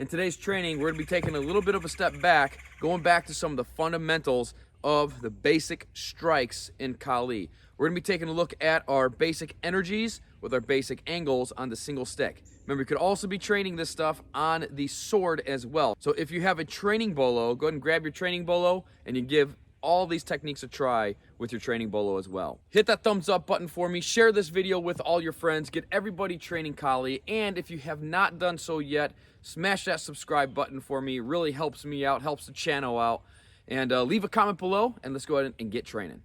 In today's training, we're going to be taking a little bit of a step back, going back to some of the fundamentals of the basic strikes in Kali. We're going to be taking a look at our basic energies with our basic angles on the single stick. Remember, you could also be training this stuff on the sword as well. So if you have a training bolo, go ahead and grab your training bolo and you give all these techniques a try with your training bolo as well. Hit that thumbs up button for me, share this video with all your friends, get everybody training Kali, and if you have not done so yet, smash that subscribe button for me. It really helps me out, helps the channel out, and leave a comment below, and let's go ahead and get training.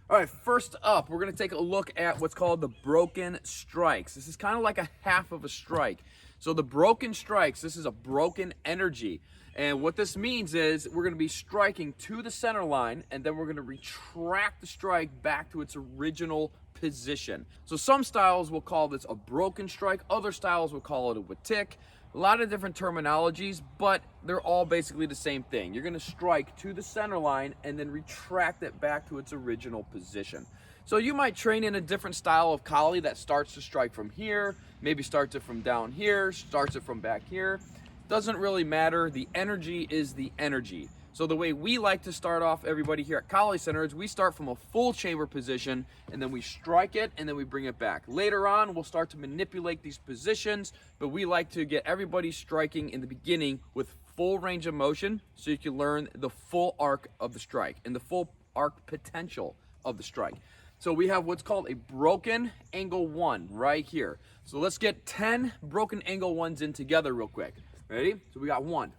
All right, first up, we're gonna take a look at what's called the broken strikes. This is kind of like a half of a strike. So the broken strikes, this is a broken energy. And what this means is we're going to be striking to the center line, and then we're going to retract the strike back to its original position. So some styles will call this a broken strike, other styles will call it a watik. A lot of different terminologies, but they're all basically the same thing. You're going to strike to the center line and then retract it back to its original position. So you might train in a different style of Kali that starts to strike from here, maybe starts it from down here, starts it from back here. Doesn't really matter. The energy is the energy. So the way we like to start off everybody here at Kali Center is we start from a full chamber position and then we strike it and then we bring it back. Later on, we'll start to manipulate these positions, but we like to get everybody striking in the beginning with full range of motion so you can learn the full arc of the strike and the full arc potential of the strike. So we have what's called a broken angle one right here. So let's get 10 broken angle ones in together real quick. Ready? So we got 1,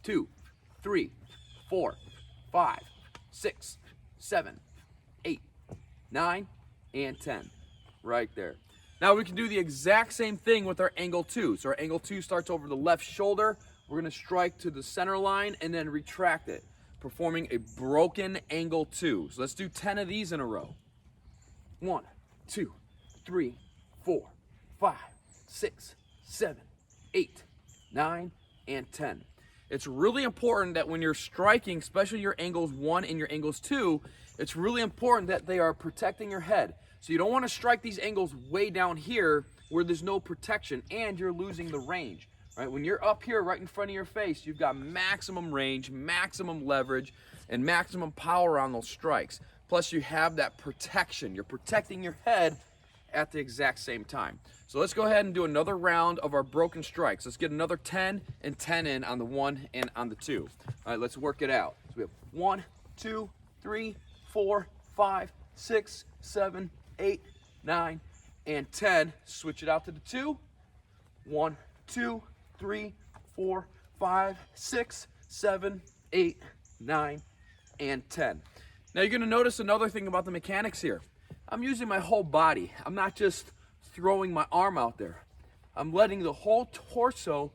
2, 3, 4, 5, 6, 7, 8, 9, and 10. Right there. Now we can do the exact same thing with our angle 2. So our angle 2 starts over the left shoulder. We're going to strike to the center line and then retract it, performing a broken angle 2. So let's do 10 of these in a row. 1, 2, 3, 4, 5, 6, 7, 8, 9, and 10. It's really important that when you're striking, especially your angles 1 and your angles 2, it's really important that they are protecting your head. So you don't want to strike these angles way down here where there's no protection and you're losing the range. Right? When you're up here right in front of your face, you've got maximum range, maximum leverage, and maximum power on those strikes. Plus you have that protection. You're protecting your head at the exact same time. So let's go ahead and do another round of our broken strikes. Let's get another 10 and 10 in on the 1 and on the 2. All right, let's work it out. So we have 1, 2, 3, 4, 5, 6, 7, 8, 9, and 10. Switch it out to the 2. 1, 2, 3, 4, 5, 6, 7, 8, 9, and 10. Now you're gonna notice another thing about the mechanics here. I'm using my whole body. I'm not just throwing my arm out there. I'm letting the whole torso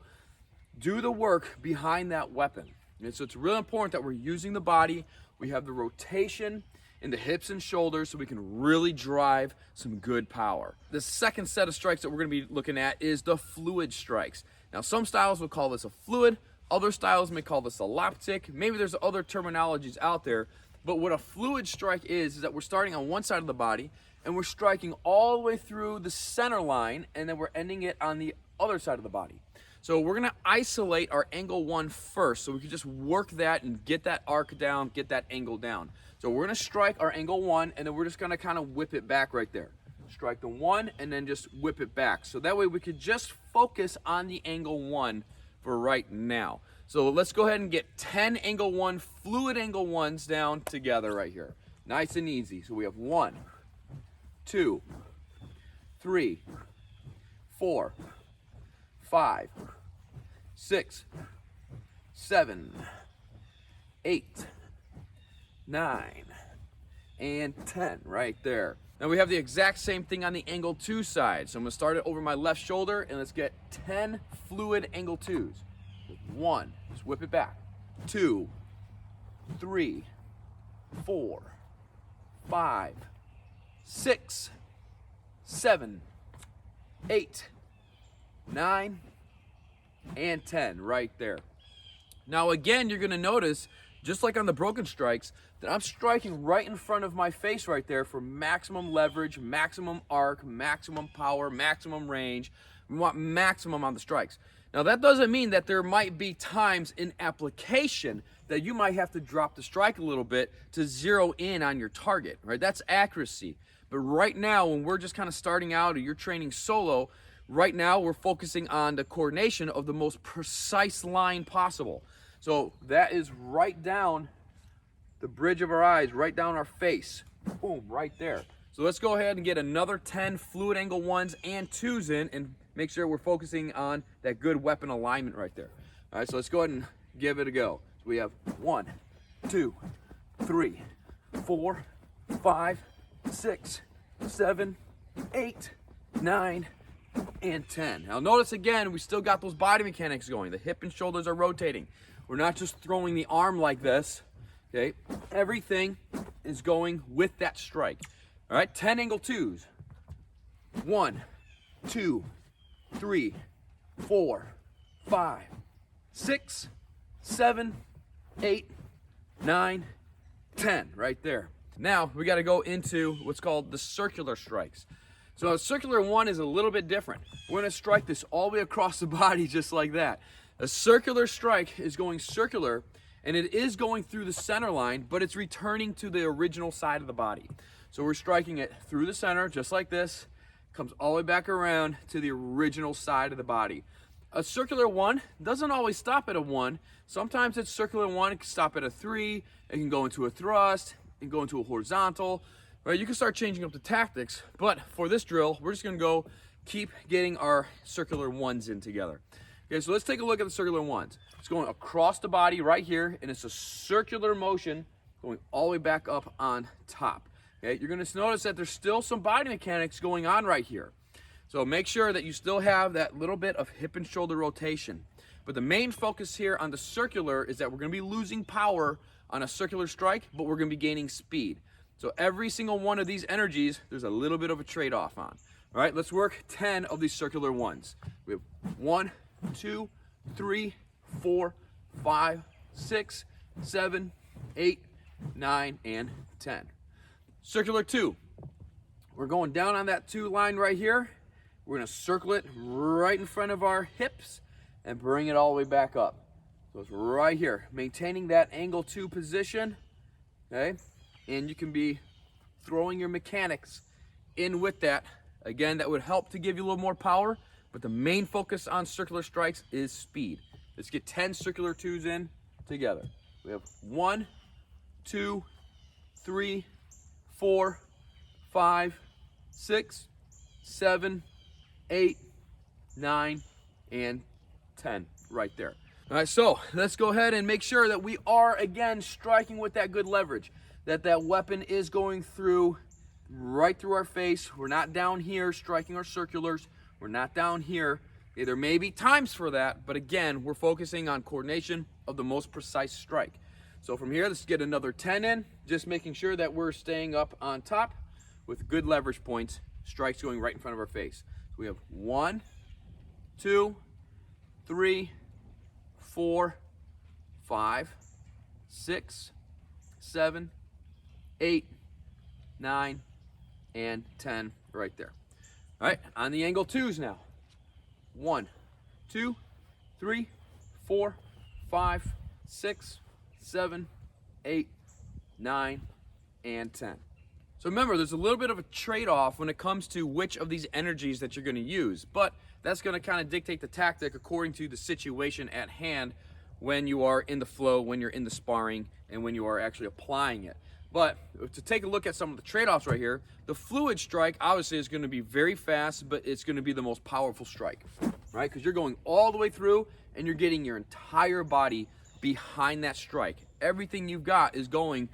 do the work behind that weapon. And so it's really important that we're using the body. We have the rotation in the hips and shoulders so we can really drive some good power. The second set of strikes that we're going to be looking at is the fluid strikes. Now some styles will call this a fluid, other styles may call this a laptic. Maybe there's other terminologies out there. But what a fluid strike is that we're starting on one side of the body and we're striking all the way through the center line and then we're ending it on the other side of the body. So we're gonna isolate our angle 1 first so we can just work that and get that arc down, get that angle down. So we're gonna strike our angle 1 and then we're just gonna kind of whip it back right there. Strike the 1 and then just whip it back. So that way we could just focus on the angle 1 for right now. So let's go ahead and get 10 angle 1 fluid angle 1s down together right here. Nice and easy. So we have 1, 2, 3, 4, 5, 6, 7, 8, 9, and 10 right there. Now we have the exact same thing on the angle 2 side. So I'm gonna start it over my left shoulder and let's get 10 fluid angle 2s. 1, just whip it back. 2, 3, 4, 5, 6, 7, 8, 9, and 10 right there. Now again, you're gonna notice, just like on the broken strikes, that I'm striking right in front of my face right there for maximum leverage, maximum arc, maximum power, maximum range. We want maximum on the strikes. Now that doesn't mean that there might be times in application that you might have to drop the strike a little bit to zero in on your target, right? That's accuracy. But right now, when we're just kind of starting out or you're training solo, right now we're focusing on the coordination of the most precise line possible. So that is right down the bridge of our eyes, right down our face. Boom, right there. So let's go ahead and get another 10 fluid angle 1s and 2s in and make sure we're focusing on that good weapon alignment right there. All right, so let's go ahead and give it a go. So we have 1, 2, 3, 4, 5, 6, 7, 8, 9, and 10. Now notice again, we still got those body mechanics going. The hip and shoulders are rotating. We're not just throwing the arm like this, okay? Everything is going with that strike. All right, 10 angle 2s. 1, 2, 3, 4, 5, 6, 7, 8, 9, 10, right there. Now we got to go into what's called the circular strikes. So a circular 1 is a little bit different. We're going to strike this all the way across the body just like that. A circular strike is going circular, and it is going through the center line, but it's returning to the original side of the body. So we're striking it through the center just like this, comes all the way back around to the original side of the body. A circular 1 doesn't always stop at a 1. Sometimes it's circular 1, it can stop at a 3, it can go into a thrust, it can go into a horizontal. Right, you can start changing up the tactics, but for this drill, we're just gonna go keep getting our circular 1s in together. Okay, so let's take a look at the circular 1s. It's going across the body right here, and it's a circular motion going all the way back up on top. Okay, you're gonna notice that there's still some body mechanics going on right here. So make sure that you still have that little bit of hip and shoulder rotation. But the main focus here on the circular is that we're gonna be losing power on a circular strike, but we're gonna be gaining speed. So every single one of these energies, there's a little bit of a trade-off on. All right, let's work 10 of these circular 1s. We have 1, 2, 3, 4, 5, 6, 7, 8, 9, and 10. Circular 2. We're going down on that 2 line right here. We're gonna circle it right in front of our hips and bring it all the way back up. So it's right here, maintaining that angle 2 position, okay? And you can be throwing your mechanics in with that. Again, that would help to give you a little more power, but the main focus on circular strikes is speed. Let's get 10 circular 2s in together. We have 1, 2, 3, 4, 5, 6, 7, 8, 9, and 10 right there. All right, so let's go ahead and make sure that we are, again, striking with that good leverage, that weapon is going through, right through our face. We're not down here striking our circulars. We're not down here. Okay, there may be times for that, but again, we're focusing on coordination of the most precise strike. So from here, let's get another 10 in, just making sure that we're staying up on top with good leverage points, strikes going right in front of our face. So we have 1, 2, 3, 4, 5, 6, 7, 8, 9, and 10 right there. All right, on the angle 2s now. 1, 2, 3, 4, 5, 6, 7, 8, 9, and 10. So remember, there's a little bit of a trade-off when it comes to which of these energies that you're going to use, but that's going to kind of dictate the tactic according to the situation at hand when you are in the flow, when you're in the sparring, and when you are actually applying it. But to take a look at some of the trade-offs right here, the fluid strike obviously is going to be very fast, but it's going to be the most powerful strike, right? Because you're going all the way through and you're getting your entire body behind that strike. Everything you've got is going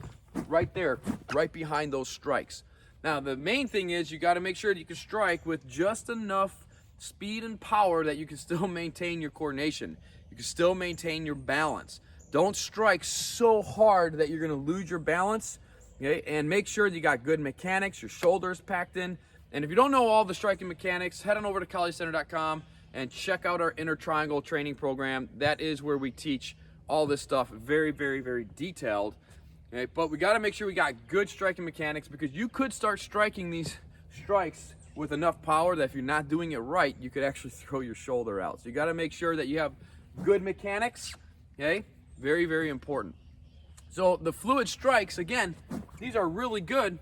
right there, right behind those strikes. Now, the main thing is you got to make sure that you can strike with just enough speed and power that you can still maintain your coordination. You can still maintain your balance. Don't strike so hard that you're going to lose your balance. Okay, and make sure that you got good mechanics, your shoulders packed in. And if you don't know all the striking mechanics, head on over to collegecenter.com and check out our inner triangle training program. That is where we teach all this stuff very, very, very detailed. Okay, but we got to make sure we got good striking mechanics, because you could start striking these strikes with enough power that if you're not doing it right, you could actually throw your shoulder out. So you got to make sure that you have good mechanics, okay? Very, very important. So the fluid strikes, again, these are really good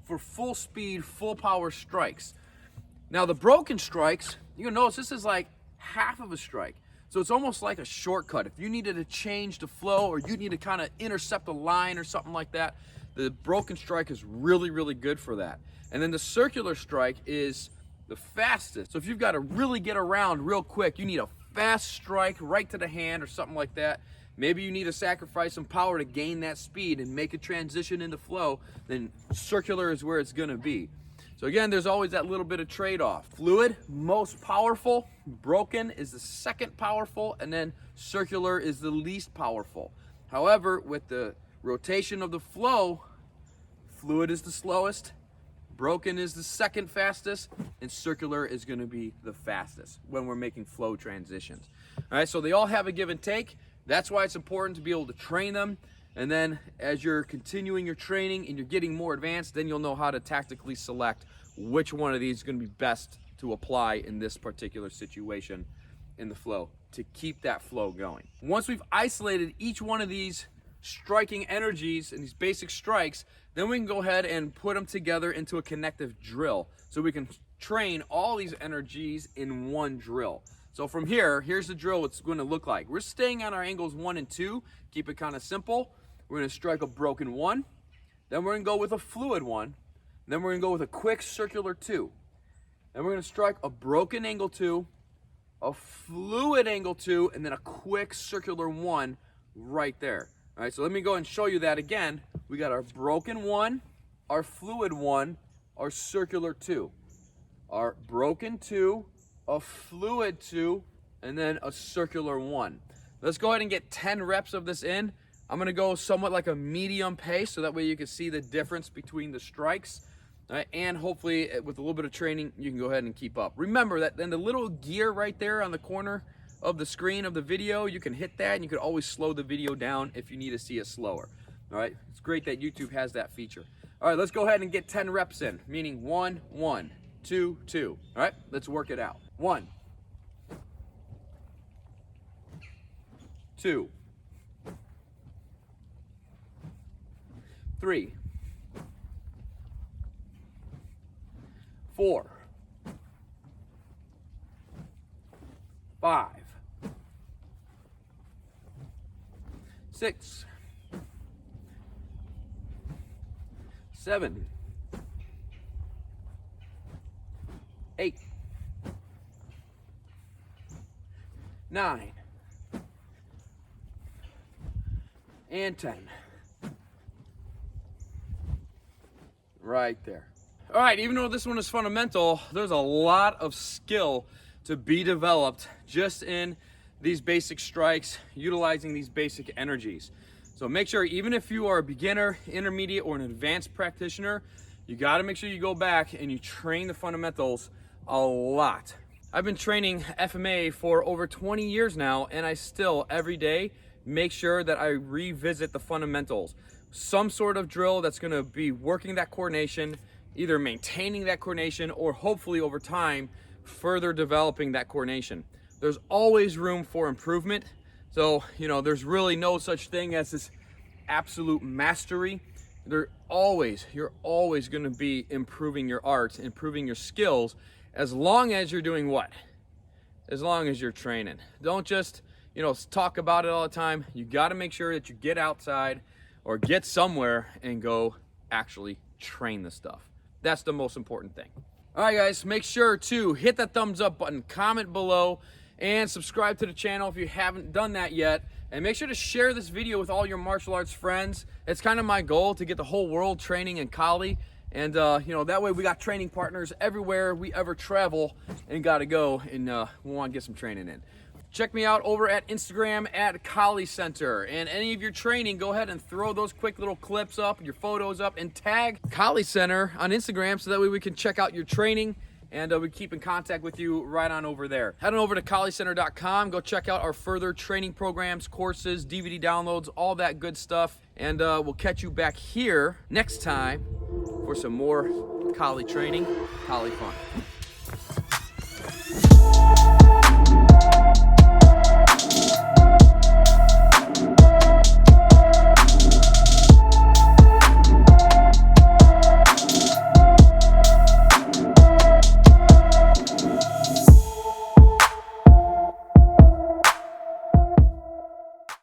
for full speed, full power strikes. Now the broken strikes, you can notice this is like half of a strike. So it's almost like a shortcut. If you needed to change the flow or you need to kind of intercept a line or something like that, the broken strike is really, really good for that. And then the circular strike is the fastest. So if you've got to really get around real quick, you need a fast strike right to the hand or something like that. Maybe you need to sacrifice some power to gain that speed and make a transition into flow, then circular is where it's gonna be. So again, there's always that little bit of trade-off. Fluid, most powerful. Broken is the second powerful, and then circular is the least powerful. However, with the rotation of the flow, fluid is the slowest, broken is the second fastest, and circular is gonna be the fastest when we're making flow transitions. All right, so they all have a give and take. That's why it's important to be able to train them. And then as you're continuing your training and you're getting more advanced, then you'll know how to tactically select which one of these is going to be best to apply in this particular situation in the flow to keep that flow going. Once we've isolated each one of these striking energies and these basic strikes, then we can go ahead and put them together into a connective drill. So we can train all these energies in one drill. So from here, here's the drill it's going to look like. We're staying on our angles 1 and 2, keep it kind of simple. We're going to strike a broken 1, then we're going to go with a fluid 1, then we're going to go with a quick circular 2. Then we're going to strike a broken angle 2, a fluid angle 2, and then a quick circular 1 right there. All right, so let me go and show you that again. We got our broken 1, our fluid 1, our circular 2. Our broken 2, a fluid 2, and then a circular 1. Let's go ahead and get 10 reps of this in. I'm gonna go somewhat like a medium pace so that way you can see the difference between the strikes. All right, and hopefully with a little bit of training, you can go ahead and keep up. Remember that then the little gear right there on the corner of the screen of the video, you can hit that and you can always slow the video down if you need to see it slower. All right, it's great that YouTube has that feature. All right, let's go ahead and get 10 reps in, meaning 1, 1, 2, 2. All right, let's work it out. 1, 2, 3, 4, 5, 6, 7, 8, 9, and 10. Right there. All right, even though this one is fundamental, there's a lot of skill to be developed just in these basic strikes, utilizing these basic energies. So make sure, even if you are a beginner, intermediate, or an advanced practitioner, you got to make sure you go back and you train the fundamentals a lot. I've been training FMA for over 20 years now, and I still, every day, make sure that I revisit the fundamentals. Some sort of drill that's going to be working that coordination, either maintaining that coordination or hopefully over time further developing that coordination. There's always room for improvement. So, there's really no such thing as this absolute mastery. You're always going to be improving your art, improving your skills, as long as you're doing what? As long as you're training. Don't just, talk about it all the time. You got to make sure that you get outside or get somewhere and go actually train the stuff. That's the most important thing. All right, guys, make sure to hit that thumbs up button, comment below, and subscribe to the channel if you haven't done that yet. And make sure to share this video with all your martial arts friends. It's kind of my goal to get the whole world training in Kali. And, that way we got training partners everywhere we ever travel and got to go, and we want to get some training in. Check me out over at Instagram at Kali Center. And any of your training, go ahead and throw those quick little clips up, your photos up, and tag Kali Center on Instagram so that way we can check out your training and we keep in contact with you right on over there. Head on over to KaliCenter.com. Go check out our further training programs, courses, DVD downloads, all that good stuff. And we'll catch you back here next time for some more Kali training, Kali fun.